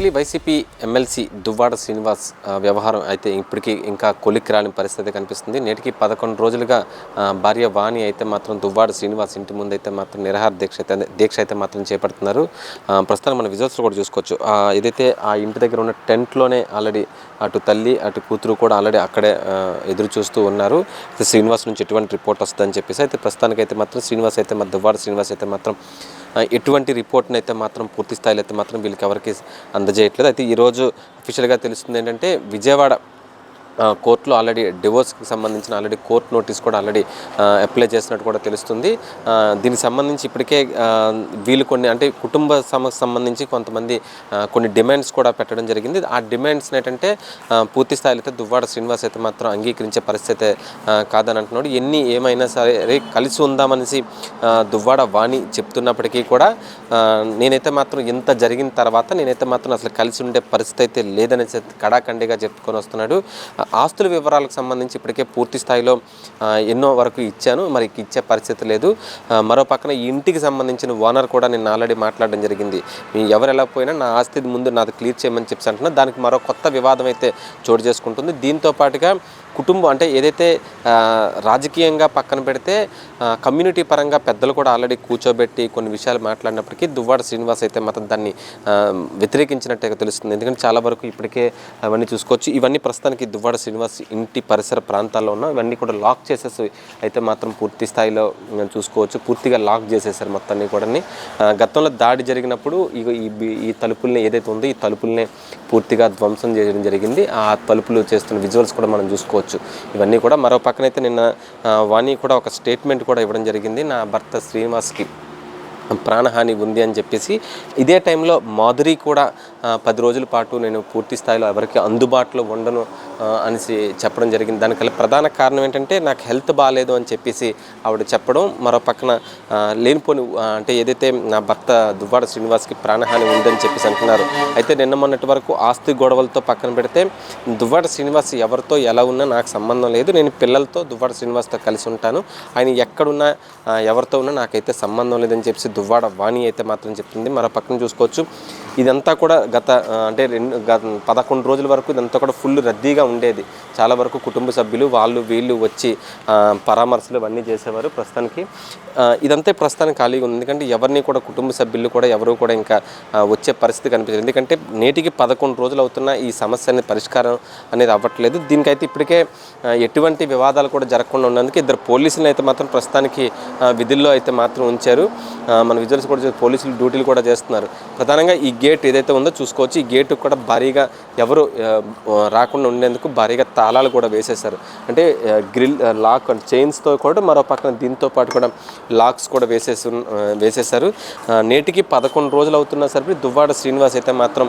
Basically YCP MLC Duvvada Srinivas వ్యవహారం అయితే ఇప్పటికీ ఇంకా కొలిక్కి రాని పరిస్థితి కనిపిస్తుంది. నేటికి 11 రోజులుగా భార్య వాణి అయితే మాత్రం దువ్వాడ శ్రీనివాస్ ఇంటి ముందు అయితే మాత్రం నిరాహార దీక్ష అయితే మాత్రం చేపడుతున్నారు. ప్రస్తుతం మన విజువల్స్లో కూడా చూసుకోవచ్చు. ఏదైతే ఆ ఇంటి దగ్గర ఉన్న టెంట్లోనే ఆల్రెడీ అటు తల్లి అటు కూతురు కూడా ఆల్రెడీ అక్కడే ఎదురు చూస్తూ ఉన్నారు. శ్రీనివాస్ నుంచి ఎటువంటి రిపోర్ట్ వస్తుందని చెప్పేసి అయితే ప్రస్తుతానికైతే మాత్రం దువ్వాడ శ్రీనివాస్ అయితే మాత్రం ఎటువంటి రిపోర్ట్ని అయితే మాత్రం పూర్తి స్థాయిలో అయితే మాత్రం వీళ్ళకి ఎవరికి అందజేయట్లేదు. అయితే ఈరోజు అఫీషియల్గా తెలుస్తుంది ఏంటంటే విజయవాడ కోర్టులో ఆల్రెడీ డివోర్స్కి సంబంధించిన ఆల్రెడీ కోర్టు నోటీస్ కూడా ఆల్రెడీ అప్లై చేసినట్టు కూడా తెలుస్తుంది. దీనికి సంబంధించి ఇప్పటికే వీళ్ళు కొన్ని అంటే కుటుంబ సమస్యకు సంబంధించి కొంతమంది కొన్ని డిమాండ్స్ కూడా పెట్టడం జరిగింది. ఆ డిమాండ్స్ ఏంటంటే పూర్తి స్థాయిలో అయితే దువ్వాడ శ్రీనివాస్ అయితే మాత్రం అంగీకరించే పరిస్థితి కాదని అంటున్నాడు. ఏమైనా సరే కలిసి ఉందామనేసి దువ్వాడ వాణి చెప్తున్నప్పటికీ కూడా నేనైతే మాత్రం ఇంత జరిగిన తర్వాత నేనైతే మాత్రం అసలు కలిసి ఉండే పరిస్థితి అయితే లేదనేసి కడాఖండిగా చెప్పుకొని వస్తున్నాడు. ఆస్తుల వివరాలకు సంబంధించి ఇప్పటికే పూర్తి స్థాయిలో ఎన్నో వరకు ఇచ్చాను, మరి ఇచ్చే పరిస్థితి లేదు. మరో పక్కన ఈ ఇంటికి సంబంధించిన ఓనర్ కూడా నేను ఆల్రెడీ మాట్లాడడం జరిగింది. ఎవరు ఎలా పోయినా నా ఆస్తి ముందు నాది క్లియర్ చేయమని చెప్పి అంటున్నా. దానికి మరో కొత్త వివాదం అయితే చోటు చేసుకుంటుంది. దీంతో పాటుగా కుటుంబం అంటే ఏదైతే రాజకీయంగా పక్కన పెడితే కమ్యూనిటీ పరంగా పెద్దలు కూడా ఆల్రెడీ కూర్చోబెట్టి కొన్ని విషయాలు మాట్లాడినప్పటికీ దువ్వాడ శ్రీనివాస్ అయితే మాత్రం దాన్ని వ్యతిరేకించినట్టుగా తెలుస్తుంది. ఎందుకంటే చాలా వరకు ఇప్పటికే అవన్నీ చూసుకోవచ్చు. ఇవన్నీ ప్రస్తుతానికి దువ్వాడ శ్రీనివాస్ ఇంటి పరిసర ప్రాంతాల్లో ఉన్న ఇవన్నీ కూడా లాక్ చేసేసి అయితే మాత్రం పూర్తి స్థాయిలో చూసుకోవచ్చు. పూర్తిగా లాక్ చేసేసారు మొత్తాన్ని కూడా. గతంలో దాడి జరిగినప్పుడు ఈ తలుపుల్ని ఏదైతే ఉందో ఈ తలుపుల్ని పూర్తిగా ధ్వంసం చేయడం జరిగింది. ఆ తలుపులు చేస్తున్న విజువల్స్ కూడా మనం చూసుకోవచ్చు. ఇవన్నీ కూడా మరో పక్కనైతే నిన్న వాణి కూడా ఒక స్టేట్మెంట్ కూడా ఇవ్వడం జరిగింది. నా భర్త శ్రీనివాస్కి ప్రాణహాని ఉంది అని చెప్పేసి. ఇదే టైంలో మాధురి కూడా 10 రోజుల పాటు నేను పూర్తి స్థాయిలో ఎవరికి అందుబాటులో ఉండను అనేసి చెప్పడం జరిగింది. దానికల్లా ప్రధాన కారణం ఏంటంటే నాకు హెల్త్ బాగాలేదు అని చెప్పేసి ఆవిడ చెప్పడం. మరో పక్కన లేనిపోని అంటే ఏదైతే నా భర్త దువ్వాడ శ్రీనివాస్కి ప్రాణహాని ఉందని చెప్పేసి అంటున్నారు. అయితే నిన్న మొన్నటి వరకు ఆస్తి గొడవలతో పక్కన పెడితే దువ్వాడ శ్రీనివాస్ ఎవరితో ఎలా ఉన్నా నాకు సంబంధం లేదు. నేను పిల్లలతో దువ్వాడ శ్రీనివాస్తో కలిసి ఉంటాను. ఆయన ఎక్కడున్నా ఎవరితో ఉన్నా నాకైతే సంబంధం లేదని చెప్పేసి దువ్వాడ వాణి అయితే మాత్రం చెప్తుంది. మరో పక్కన చూసుకోవచ్చు. ఇదంతా కూడా గత 11 రోజుల వరకు ఇదంతా కూడా ఫుల్ రద్దీగా ఉండేది. చాలా వరకు కుటుంబ సభ్యులు వీళ్ళు వచ్చి పరామర్శలు అవన్నీ చేసేవారు. ప్రస్తుతానికి ఇదంతా ప్రస్తుతానికి ఖాళీగా ఉంది. ఎందుకంటే ఎవరిని కూడా కుటుంబ సభ్యులు కూడా ఎవరు కూడా ఇంకా వచ్చే పరిస్థితి కనిపించదు. ఎందుకంటే నేటికి 11 రోజులు అవుతున్న ఈ సమస్య అనేది పరిష్కారం అనేది అవ్వట్లేదు. దీనికైతే ఇప్పటికే ఎటువంటి వివాదాలు కూడా జరగకుండా ఉన్నందుకు 2 పోలీసులను అయితే మాత్రం ప్రస్తుతానికి విధుల్లో అయితే మాత్రం ఉంచారు. మన విజువల్స్ కూడా పోలీసులు డ్యూటీలు కూడా చేస్తున్నారు. ప్రధానంగా ఈ గేట్ ఏదైతే ఉందో చూసుకోవచ్చు. ఈ గేటు కూడా భారీగా ఎవరు రాకుండా ఉండేందుకు భారీగా తాళాలు కూడా వేసేశారు. అంటే గ్రిల్ లాక్ చైన్స్తో కూడా మరో పక్కన దీంతో పాటు కూడా లాక్స్ కూడా వేసేశారు. నేటికి 11 రోజులు అవుతున్నా సరే దువ్వాడ శ్రీనివాస్ అయితే మాత్రం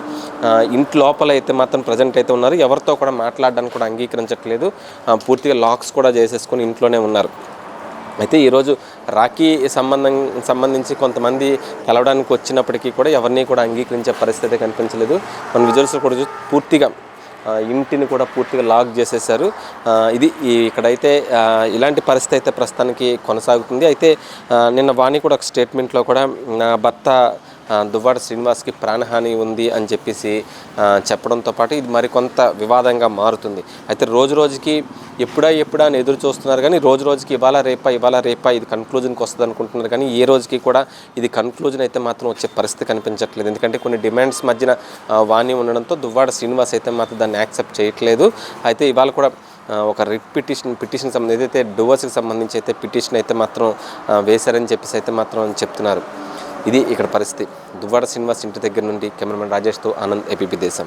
ఇంటి లోపల అయితే మాత్రం ప్రజెంట్ అయితే ఉన్నారు. ఎవరితో కూడా మాట్లాడడానికి కూడా అంగీకరించట్లేదు. పూర్తిగా లాక్స్ కూడా చేసేసుకొని ఇంట్లోనే ఉన్నారు. అయితే ఈరోజు రాఖీ సంబంధించి కొంతమంది కలవడానికి వచ్చినప్పటికీ కూడా ఎవరిని కూడా అంగీకరించే పరిస్థితి కనిపించలేదు. మన విజువల్స్ కూడా పూర్తిగా ఇంటిని కూడా పూర్తిగా లాక్ చేసేసారు. ఇక్కడైతే ఇలాంటి పరిస్థితి అయితే ప్రస్తుతానికి కొనసాగుతుంది. అయితే నిన్న వాణి కూడా ఒక స్టేట్మెంట్లో కూడా నా భర్త దువ్వాడ శ్రీనివాస్కి ప్రాణహాని ఉంది అని చెప్పేసి చెప్పడంతో పాటు ఇది మరికొంత వివాదంగా మారుతుంది. అయితే రోజుకి ఎప్పుడా అని ఎదురు చూస్తున్నారు. కానీ రోజుకి ఇవాళ రేపా ఇది కన్క్లూజన్కి వస్తుంది అనుకుంటున్నారు. కానీ ఏ రోజుకి కూడా ఇది కన్క్లూజన్ అయితే మాత్రం వచ్చే పరిస్థితి కనిపించట్లేదు. ఎందుకంటే కొన్ని డిమాండ్స్ మధ్యన వాణి ఉండడంతో దువ్వాడ శ్రీనివాస్ అయితే మాత్రం దాన్ని యాక్సెప్ట్ చేయట్లేదు. అయితే ఇవాళ కూడా ఒక రిట్ పిటిషన్ సంబంధించి ఏదైతే డివోర్స్కి సంబంధించి అయితే పిటిషన్ అయితే మాత్రం వేశారని చెప్పేసి అయితే మాత్రం చెప్తున్నారు. ఇది ఇక్కడ పరిస్థితి. దువ్వాడ శ్రీనివాస్ ఇంటి దగ్గర నుండి కెమెరామెన్ రాజేష్తో ఆనంద్, ఏపీపీ దేశం.